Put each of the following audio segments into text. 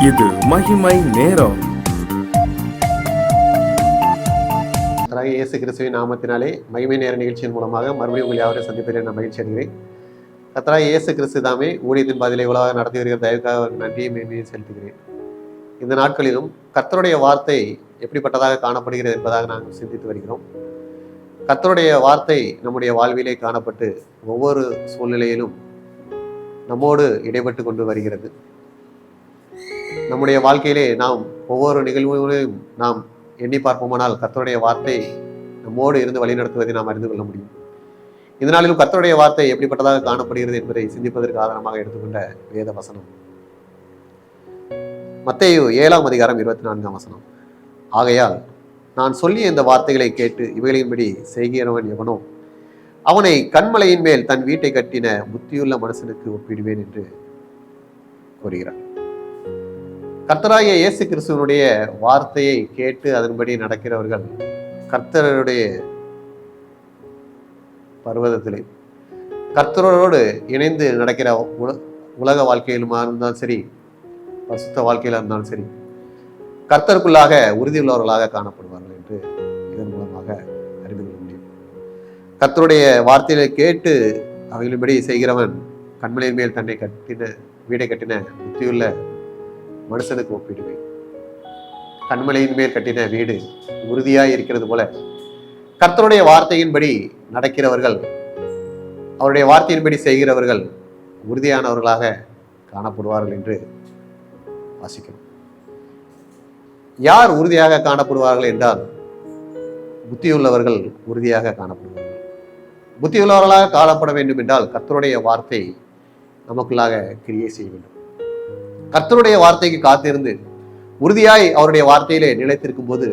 இது மகிமை நேரம். இயேசு கிறிஸ்துவின் நாமத்தினாலே மகிமை நேர நிகழ்ச்சியின் மூலமாக மறுபடியும் உங்களை யாவரை சந்திப்பதில் நான் மகிழ்ச்சி அடைகிறேன். கர்த்தராகிய இயேசு கிறிஸ்து தாமே ஊழியத்தின் பாதையிலே உலக நடத்தி வருகிற தயவுக்காக நன்றியை மேன்மையை செலுத்துகிறேன். இந்த நாட்களிலும் கர்த்தருடைய வார்த்தை எப்படிப்பட்டதாக காணப்படுகிறது என்பதாக நாங்கள் சிந்தித்து வருகிறோம். கர்த்தருடைய வார்த்தை நம்முடைய வாழ்விலே காணப்பட்டு ஒவ்வொரு சூழ்நிலையிலும் நம்மோடு இடைப்பட்டு கொண்டு வருகிறது. நம்முடைய வாழ்க்கையிலே நாம் ஒவ்வொரு நிகழ்வுகளையும் நாம் எண்ணி பார்ப்போமானால் கர்த்தருடைய வார்த்தை நம்மோடு இருந்து வழிநடத்துவதை நாம் அறிந்து கொள்ள முடியும். இந்த நாளிலும் கர்த்தருடைய வார்த்தை எப்படிப்பட்டதாக காணப்படுகிறது என்பதை சிந்திப்பதற்கு ஆதாரமாக எடுத்துக்கொண்ட வேத வசனம் மத்தேயு 7ஆம் அதிகாரம் 24ஆம் வசனம். ஆகையால் நான் சொல்லிய இந்த வார்த்தைகளை கேட்டு இவைகளின்படி செய்கிறவன் எவனோ அவனை கன்மலையின் மேல் தன் வீட்டை கட்டின புத்தியுள்ள மனுஷனுக்கு ஒப்பிடுவேன் என்று கூறுகிறார். கர்த்தராகிய இயேசு கிறிஸ்துவனுடைய வார்த்தையை கேட்டு அதன்படி நடக்கிறவர்கள் கர்த்தருடைய பர்வதத்திலே கர்த்தரோடு இணைந்து நடக்கிற உலக வாழ்க்கையிலுமா இருந்தாலும் சரி, பரிசுத்த வாழ்க்கையில இருந்தாலும் சரி, கர்த்தருக்குள்ளாக உறுதியுள்ளவர்களாக காணப்படுவார்கள் என்று இதன் மூலமாக அறிந்து கொள்ள முடியும். கர்த்தருடைய வார்த்தையை கேட்டு அவைகளின்படி செய்கிறவன் கண்மலையின் மேல் தன்னை வீடை கட்டின புத்தியுள்ள மனுஷனுக்கு ஒப்பிடுவேன். கண்மலையின் மேல் கட்டின வீடு உறுதியாய் இருக்கிறது போல கர்த்தருடைய வார்த்தையின்படி நடக்கிறவர்கள், அவருடைய வார்த்தையின்படி செய்கிறவர்கள் உறுதியானவர்களாக காணப்படுவார்கள் என்று வாசிக்கிறோம். யார் உறுதியாக காணப்படுவார்கள் என்றால் புத்தியுள்ளவர்கள் உறுதியாக காணப்படுவார்கள். புத்தியுள்ளவர்களாக காணப்பட வேண்டும் என்றால் கர்த்தருடைய வார்த்தை நமக்குள்ளாக கிரியை செய்ய வேண்டும். கர்த்தருடைய வார்த்தைக்கு காத்திருந்து உறுதியாய் அவருடைய வார்த்தையிலே நிலைத்திருக்கும் போது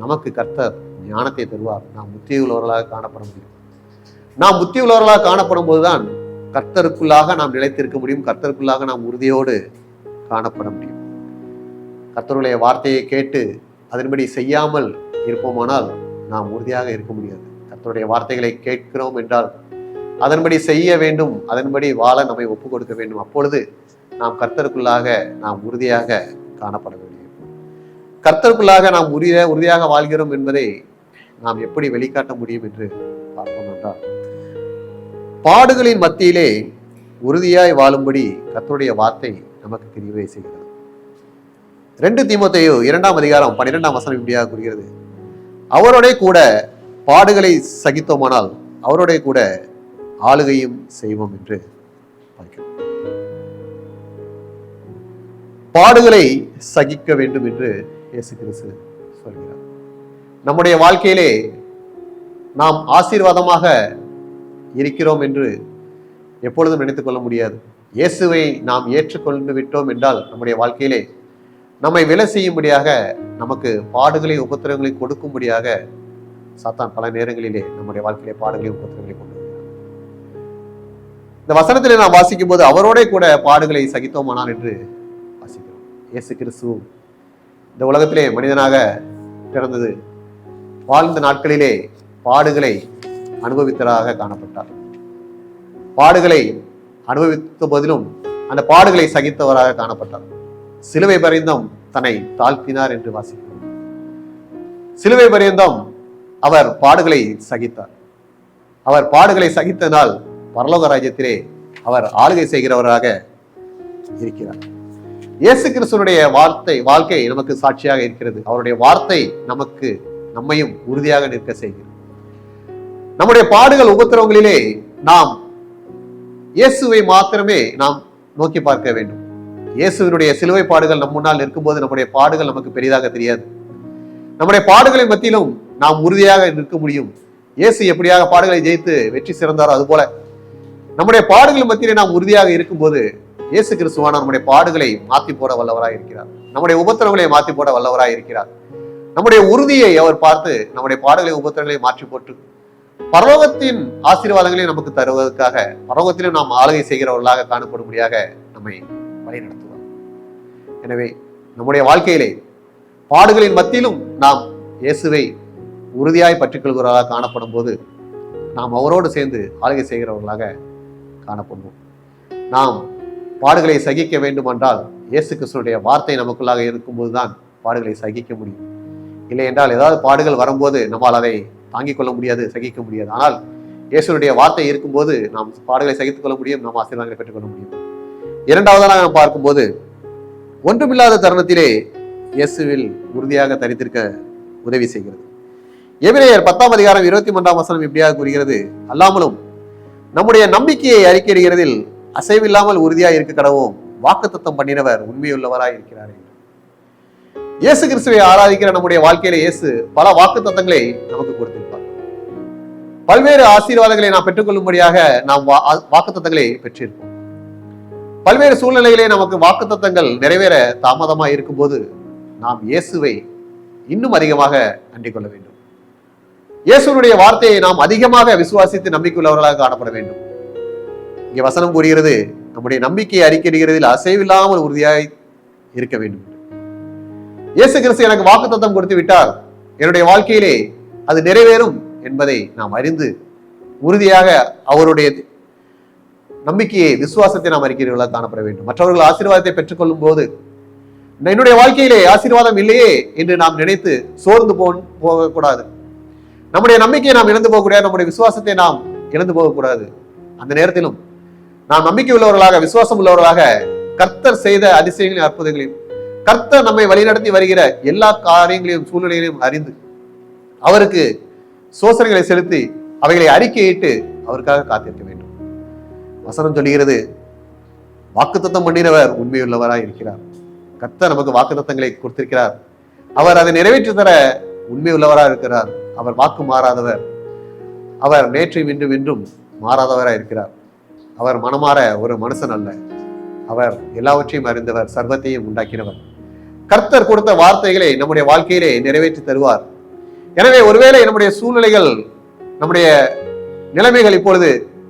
நமக்கு கர்த்தர் ஞானத்தை தருவார். நாம் புத்தியுள்ளவர்களாக காணப்பட முடியும். நாம் புத்தியுள்ளவர்களாக காணப்படும் போதுதான் கர்த்தருக்குள்ளாக நாம் நிலைத்திருக்க முடியும். கர்த்தருக்குள்ளாக நாம் உறுதியோடு காணப்பட முடியும். கர்த்தருடைய வார்த்தையை கேட்டு அதன்படி செய்யாமல் இருப்போமானால் நாம் உறுதியாக இருக்க முடியாது. கர்த்தருடைய வார்த்தைகளை கேட்கிறோம் என்றால் அதன்படி செய்ய வேண்டும், அதன்படி வாழ நம்மை ஒப்புக் கொடுக்க வேண்டும். அப்பொழுது நாம் கர்த்தருக்குள்ளாக நாம் உறுதியாக காணப்பட வேண்டும். கர்த்தருக்குள்ளாக நாம் உறுதியாக வாழ்கிறோம் என்பதை நாம் எப்படி வெளிக்காட்ட முடியும் என்று பார்ப்போம் என்றால், பாடுகளின் மத்தியிலே உறுதியாய் வாழும்படி கர்த்தருடைய வார்த்தை நமக்கு கிரியை செய்கிறது. 2 தீமோத்தேயு 2ஆம் அதிகாரம் 12ஆம் வசனம் இப்படியாக கூறுகிறது, அவரோட கூட பாடுகளை சகித்தோமானால் அவரோட கூட ஆளுகையும் செய்வோம் என்று பார்க்கிறோம். பாடுகளை சகிக்க வேண்டும் என்று இயேசு கிறிஸ்து சொல்கிறார். நம்முடைய வாழ்க்கையிலே நாம் ஆசீர்வாதமாக இருக்கிறோம் என்று எப்பொழுதும் நினைத்துக் கொள்ள முடியாது. இயேசுவை நாம் ஏற்றுக்கொண்டு விட்டோம் என்றால் நம்முடைய வாழ்க்கையிலே நம்மை விலை செய்யும்படியாக, நமக்கு பாடுகளை உபத்திரங்களை கொடுக்கும்படியாக சாத்தான் பல நேரங்களிலே நம்முடைய வாழ்க்கையிலே பாடுகளை உபத்திரங்களை கொண்டு வருகிறார். இந்த வசனத்திலே நாம் வாசிக்கும் போது அவரோட கூட பாடுகளை சகித்தோமானால் என்று வாசிக்கிறோம். இயேசு கிறிஸ்து இந்த உலகத்திலே மனிதனாக பிறந்தது, வாழ்ந்த நாட்களிலே பாடுகளை அனுபவித்ததாக காணப்பட்டார். பாடுகளை அனுபவித்த போதிலும் அந்த பாடுகளை சகித்தவராக காணப்பட்டார். சிலுவை பரியந்தம் தன்னை தாழ்த்தினார் என்று வாசிக்கிறோம். சிலுவை பரியந்தம் அவர் பாடுகளை சகித்தார். அவர் பாடுகளை சகித்தனால் பரலோக ராஜ்யத்திலே அவர் ஆளுகை செய்கிறவராக இருக்கிறார். இயேசு கிறிஸ்துவனுடைய வாழ்க்கை நமக்கு சாட்சியாக இருக்கிறது. அவருடைய வார்த்தை நம்மையும் உறுதியாக நிற்க செய்கிறது. நம்முடைய பாடுகள் உபத்திரவங்களிலே நாம் இயேசுவை மாத்திரமே நாம் நோக்கி பார்க்க வேண்டும். இயேசுவினுடைய சிலுவை பாடுகள் நம் முன்னால் நிற்கும்போது நம்முடைய பாடுகள் நமக்கு பெரிதாக தெரியாது. நம்முடைய பாடுகளின் மத்தியிலும் நாம் உறுதியாக நிற்க முடியும். இயேசு எப்படியாக பாடுகளை ஜெயித்து வெற்றி சிறந்தாரோ அதுபோல நம்முடைய பாடுகளின் மத்தியிலே நாம் உறுதியாக இருக்கும்போது இயேசு கிறிஸ்துவான நம்முடைய பாடுகளை மாற்றி போட வல்லவராய் இருக்கிறார். நம்முடைய உபத்திரங்களை மாற்றி போட வல்லவராய் இருக்கிறார். நம்முடைய உறுதியை அவர் பார்த்து நம்முடைய பாடுகளை உபத்திரங்களை மாற்றி போட்டு பரலோகத்தின் ஆசீர்வாதங்களை நமக்கு தருவதற்காக பரலோகத்திலும் நாம் ஆளுகை செய்கிறவர்களாக காணப்படும்படியாக நம்மை வழி நடத்துவார். எனவே நம்முடைய வாழ்க்கையிலே பாடுகளின் மத்தியிலும் நாம் இயேசுவை உறுதியாய் பற்றிக் கொள்கிறவர்களாக காணப்படும் போது நாம் அவரோடு சேர்ந்து ஆளுகை செய்கிறவர்களாக காணப்படுவோம். நாம் பாடுகளை சகிக்க வேண்டுமென்றால் இயேசு கிறிஸ்துடைய வார்த்தை நமக்குள்ளாக இருக்கும்போது தான் பாடுகளை சகிக்க முடியும். இல்லை என்றால் ஏதாவது பாடுகள் வரும்போது நம்மால் அதை தாங்கிக் கொள்ள முடியாது, சகிக்க முடியாது. ஆனால் இயேசுடைய வார்த்தை இருக்கும்போது நாம் பாடுகளை சகித்துக் கொள்ள முடியும், நாம் ஆசீர்வாதங்களை பெற்றுக்கொள்ள முடியும். இரண்டாவதாக நாம் பார்க்கும்போது, ஒன்றுமில்லாத தருணத்திலே இயேசுவில் உறுதியாக தரித்திருக்க உதவி செய்கிறது. எபிரேயர் 10:23 இப்படியாக கூறுகிறது, அல்லாமலும் நம்முடைய நம்பிக்கையை அறிக்கையிடுகிறதில் அசைவில்லாமல் உறுதியாய் இருக்க கடவோம், வாக்குத்தத்தம் பண்ணினவர் உண்மையுள்ளவராய் இருக்கிறார். இயேசு கிறிஸ்துவை ஆராதிக்கிற நம்முடைய வாழ்க்கையில இயேசு பல வாக்குத்தத்தங்களை நமக்கு கொடுத்திருப்பார். பல்வேறு ஆசீர்வாதங்களை நாம் பெற்றுக்கொள்ளும்படியாக நாம் வாக்குத்தத்தங்களை பெற்றிருப்போம். பல்வேறு சூழ்நிலைகளே நமக்கு வாக்குத்தத்தங்கள் நிறைவேற தாமதமாக இருக்கும்போது நாம் இயேசுவை இன்னும் அதிகமாக அண்டிக் கொள்ள வேண்டும். இயேசுடைய வார்த்தையை நாம் அதிகமாக விசுவாசித்து நம்பிக்கையுள்ளவர்களாக காணப்பட வேண்டும். இங்கே வசனம் கூறுகிறது, நம்முடைய நம்பிக்கையை அறிக்கையிடுகிறதில் அசைவில்லாமல் உறுதியாய் இருக்க வேண்டும். இயேசு கிறிஸ்து எனக்கு வாக்குத்தத்தம் கொடுத்து விட்டார், என்னுடைய வாழ்க்கையிலே அது நிறைவேறும் என்பதை நாம் அறிந்து உறுதியாக அவருடைய நம்பிக்கையை, விசுவாசத்தை நாம் அறிக்கையிடுவதாக காணப்பட வேண்டும். மற்றவர்கள் ஆசீர்வாதத்தை பெற்றுக்கொள்ளும் போது என்னுடைய வாழ்க்கையிலே ஆசீர்வாதம் இல்லையே என்று நாம் நினைத்து சோர்ந்து போகக்கூடாது. நம்முடைய நம்பிக்கையை நாம் இழந்து போகக்கூடாது, நம்முடைய விசுவாசத்தை நாம் இழந்து போகக்கூடாது. அந்த நேரத்திலும் நாம் நம்பிக்கை உள்ளவர்களாக, விசுவாசம் உள்ளவர்களாக, கர்த்தர் செய்த அதிசயங்களையும் அற்புதங்களையும், கர்த்தர் நம்மை வழிநடத்தி வருகிற எல்லா காரியங்களையும் சூழ்நிலைகளையும் அறிந்து அவருக்கு சோசனைகளை செலுத்தி அவைகளை அறிக்கையிட்டு அவருக்காக காத்திருக்க வேண்டும். வசனம் சொல்லுகிறது, வாக்குத்தத்தம் பண்ணினவர் உண்மையுள்ளவராய் இருக்கிறார். கர்த்தர் நமக்கு வாக்குத்தத்தங்களை கொடுத்திருக்கிறார். அவர் அதை நிறைவேற்றி தர உண்மையுள்ளவராக இருக்கிறார். அவர் வாக்கு மாறாதவர். அவர் நேற்றும் இன்றும் என்றும் மாறாதவராக இருக்கிறார். அவர் மனமாற ஒரு மனுஷன் அல்ல. அவர் எல்லாவற்றையும் அறிந்தவர், சர்வத்தையும் உண்டாக்கினவர். கர்த்தர் கொடுத்த வார்த்தைகளை நம்முடைய வாழ்க்கையிலே நிறைவேற்றி தருவார். எனவே ஒருவேளை நம்முடைய சூழ்நிலைகள், நம்முடைய நிலைமைகள் இப்பொழுது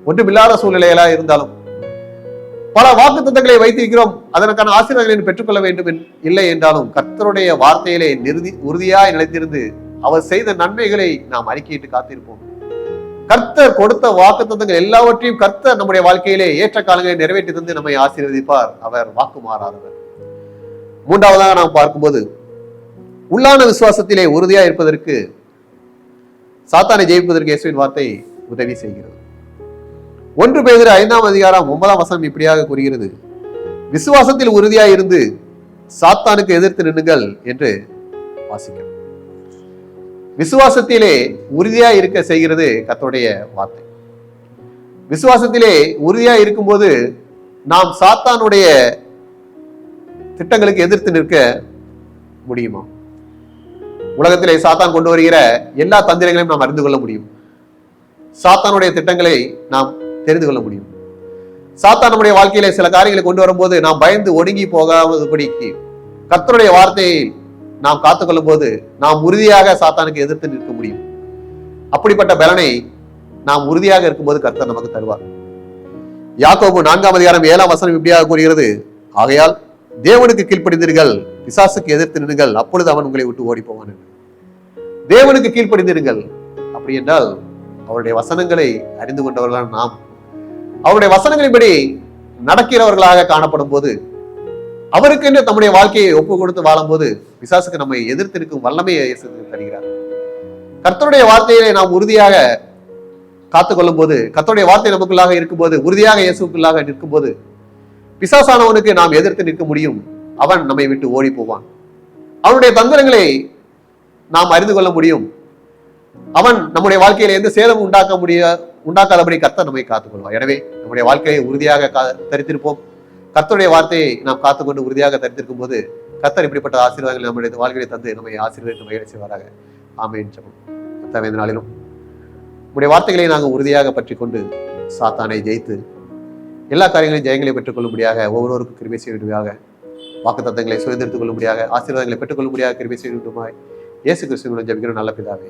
ஒன்றுமில்லாத சூழ்நிலைகளாக இருந்தாலும், பல வாக்குத்தத்தங்களை வைத்திருக்கிறோம், அதற்கான ஆசீர்வாதங்களை பெற்றுக்கொள்ள வேண்டும் இல்லை என்றாலும், கர்த்தருடைய வார்த்தையிலே உறுதியாய் நிலைத்திருந்து அவர் செய்த நன்மைகளை நாம் அறிக்கையிட்டு காத்திருப்போம். கர்த்தர் கொடுத்த வாக்குத்தத்தங்கள் எல்லாவற்றையும் கர்த்தர் நம்முடைய வாழ்க்கையிலே ஏற்ற காலங்களை நிறைவேற்றி தந்து நம்மை ஆசீர்வதிப்பார். அவர் வாக்கு மாறாதவர். மூன்றாவதாக நாம் பார்க்கும்போது, உள்ளான விசுவாசத்திலே உறுதியா இருப்பதற்கு, சாத்தானை ஜெயிப்பதற்கு இயேசுவின் வார்த்தை உதவி செய்கிறது. 1 பேதுரு 5:9 இப்படியாக கூறுகிறது, விசுவாசத்தில் உறுதியாய் இருந்து சாத்தானுக்கு எதிர்த்து நின்னுங்கள் என்று வாசிக்கிறோம். விசுவாசத்திலே உறுதியா இருக்க செய்கிறது கர்த்தருடைய வார்த்தை. விசுவாசத்திலே உறுதியா இருக்கும்போது நாம் சாத்தானுடைய திட்டங்களுக்கு எதிர்த்து நிற்க முடியுமா? உலகத்திலே சாத்தான் கொண்டு வருகிற எல்லா தந்திரங்களையும் நாம் அறிந்து கொள்ள முடியும். சாத்தானுடைய திட்டங்களை நாம் தெரிந்து கொள்ள முடியும். சாத்தான் நம்முடைய வாழ்க்கையிலே சில காரியங்களை கொண்டு வரும்போது நாம் பயந்து ஒடுங்கி போகாதபடிக்கு கர்த்தருடைய வார்த்தையை நாம் காத்துக்கொள்ளும் போது நாம் உறுதியாக சாத்தானுக்கு எதிர்த்து நிற்க முடியும். அப்படிப்பட்ட பலனை நாம் உறுதியாக இருக்கும்போது கர்த்தர் நமக்கு தருவார். யாக்கோபு 4:7 இப்படியாக கூறுகிறது, ஆகையால் தேவனுக்கு கீழ்ப்படிந்தீர்கள், பிசாசுக்கு எதிர்த்து நின்றுங்கள், அப்பொழுது அவன் உங்களை விட்டு ஓடி போவான். தேவனுக்கு கீழ்ப்படிந்தீர்கள் அப்படி என்றால் அவருடைய வசனங்களை அறிந்து கொண்டவர்களால் நாம் அவருடைய வசனங்களின்படி நடக்கிறவர்களாக காணப்படும் போது, அவருக்கு என்று நம்முடைய வாழ்க்கையை ஒப்பு கொடுத்து வாழும் போது பிசாசுக்கு நம்மை எதிர்த்து இருக்கும் வல்லமையை தருகிறார். கர்த்தருடைய வார்த்தையை நாம் உறுதியாக காத்துக்கொள்ளும் போது, கர்த்தருடைய வார்த்தை நமக்குள்ளாக இருக்கும்போது, உறுதியாக இயேசுக்குள்ளாக நிற்கும் போது பிசாசானவனுக்கு நாம் எதிர்த்து நிற்க முடியும். அவன் நம்மை விட்டு ஓடி போவான். அவனுடைய தந்திரங்களை நாம் அறிந்து கொள்ள முடியும். அவன் நம்முடைய வாழ்க்கையில எந்த சேதமும் உண்டாக்காதபடி கர்த்தர் நம்மை காத்துக்கொள்வார். எனவே நம்முடைய வாழ்க்கையை உறுதியாக தரித்திருப்போம். கர்த்தருடைய வார்த்தையை நாம் காத்துக்கொண்டு உறுதியாக தரித்திருக்கும் போது கர்த்தர் இப்படிப்பட்ட ஆசீர்வாதங்களை நம்முடைய வாழ்க்கையை தந்து நம்மை ஆசீர்வதித்து மகிழ்ச்சி செய்வாராக. ஆமென். ஜெபம். இந்த நாளிலும் நம்முடைய வார்த்தைகளை நாங்கள் உறுதியாக பற்றி கொண்டு சாத்தானை ஜெயித்து எல்லா காரியங்களையும் ஜெயங்களை பெற்றுக்கொள்ளும்படியாக ஒவ்வொருவருக்கும் கிருபை செய்யும்படியாக, வாக்குத்தத்தங்களை சுதந்திரத்துக் கொள்ளும்படியாக, ஆசீர்வாதங்களை பெற்றுக்கொள்ளும்படியாக கிருபை செய்யும்படியாக இயேசு கிறிஸ்துவின் ஜெபிக்கிறோம் நல்ல பிதாவே.